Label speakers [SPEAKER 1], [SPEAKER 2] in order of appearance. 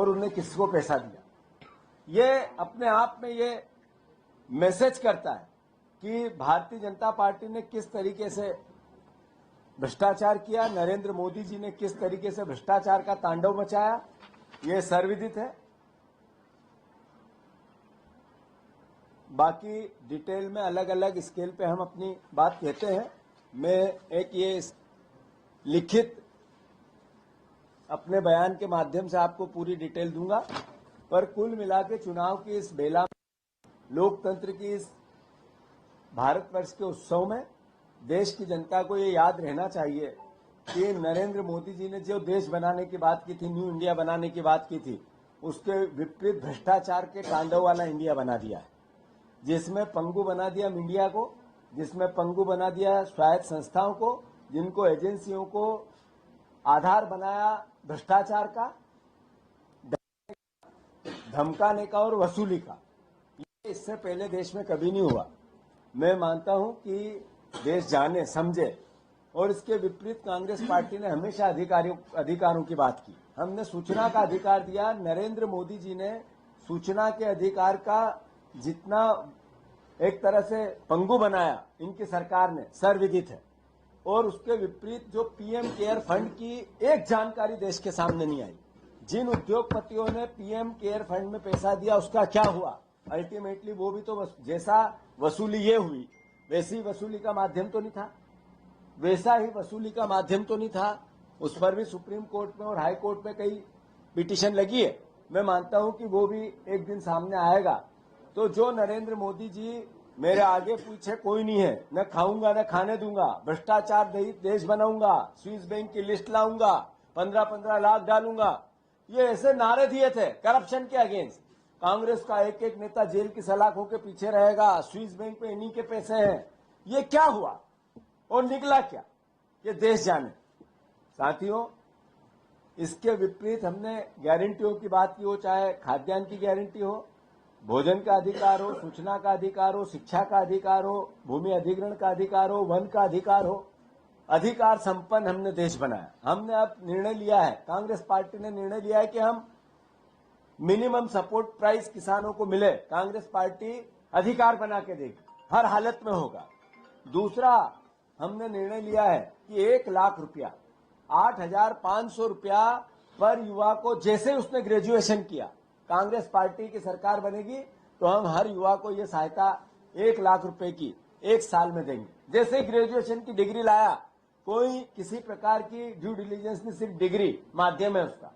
[SPEAKER 1] और उन्हें किसको पैसा दिया। ये अपने आप में ये मैसेज करता है कि भारतीय जनता पार्टी ने किस तरीके से भ्रष्टाचार किया, नरेंद्र मोदी जी ने किस तरीके से भ्रष्टाचार का तांडव मचाया, ये सर्वविदित है। बाकी डिटेल में अलग अलग स्केल पे हम अपनी बात कहते हैं। मैं एक ये लिखित अपने बयान के माध्यम से आपको पूरी डिटेल दूंगा, पर कुल मिला के चुनाव की इस बेला में, लोकतंत्र की इस भारतवर्ष के उत्सव में देश की जनता को ये याद रहना चाहिए कि नरेंद्र मोदी जी ने जो देश बनाने की बात की थी, न्यू इंडिया बनाने की बात की थी, उसके विपरीत भ्रष्टाचार के तांडव वाला इंडिया बना दिया है, जिसमें पंगु बना दिया मीडिया को, जिसमें पंगु बना दिया स्वायत्त संस्थाओं को, जिनको एजेंसियों को आधार बनाया भ्रष्टाचार का, धमकाने का और वसूली का। ये इससे पहले देश में कभी नहीं हुआ। मैं मानता हूं कि देश जाने समझे, और इसके विपरीत कांग्रेस पार्टी ने हमेशा अधिकारों की बात की। हमने सूचना का अधिकार दिया। नरेंद्र मोदी जी ने सूचना के अधिकार का जितना एक तरह से पंगु बनाया इनकी सरकार ने, सर्वविदित है। और उसके विपरीत जो पीएम केयर फंड की एक जानकारी देश के सामने नहीं आई। जिन उद्योगपतियों ने पीएम केयर फंड में पैसा दिया उसका क्या हुआ, अल्टीमेटली वो भी तो जैसा वसूली ये हुई वैसी वसूली का माध्यम तो नहीं था, वैसा ही वसूली का माध्यम तो नहीं था। उस पर भी सुप्रीम कोर्ट में और हाई कोर्ट में कई पिटीशन लगी है। मैं मानता हूं कि वो भी एक दिन सामने आएगा। तो जो नरेंद्र मोदी जी मेरे आगे पीछे कोई नहीं है, न खाऊंगा न खाने दूंगा, भ्रष्टाचार रहित देश बनाऊंगा, स्विस बैंक की लिस्ट लाऊंगा, 15-15 लाख डालूंगा, ये ऐसे नारे दिए थे करप्शन के अगेंस्ट। कांग्रेस का एक एक नेता जेल की सलाखों के पीछे रहेगा, स्विस बैंक में इन्हीं के पैसे हैं। ये क्या हुआ और निकला क्या, ये देश जाने। साथियों, इसके विपरीत हमने गारंटियों की बात की हो, चाहे खाद्यान्न की गारंटी हो, भोजन का अधिकार हो, सूचना का अधिकार हो, शिक्षा का अधिकार हो, भूमि अधिग्रहण का अधिकार हो, वन का अधिकार हो, अधिकार संपन्न हमने देश बनाया। हमने अब निर्णय लिया है, कांग्रेस पार्टी ने निर्णय लिया है कि हम मिनिमम सपोर्ट प्राइस किसानों को मिले। कांग्रेस पार्टी अधिकार बना के देगी, हर हालत में होगा। दूसरा, हमने निर्णय लिया है कि 1 लाख रुपया, 8,500 रुपया पर युवा को, जैसे उसने ग्रेजुएशन किया, कांग्रेस पार्टी की सरकार बनेगी तो हम हर युवा को ये सहायता 1 लाख रुपए की 1 साल में देंगे। जैसे ग्रेजुएशन की डिग्री लाया, कोई किसी प्रकार की ड्यू डिलीजेंस नहीं, सिर्फ डिग्री माध्यम है उसका।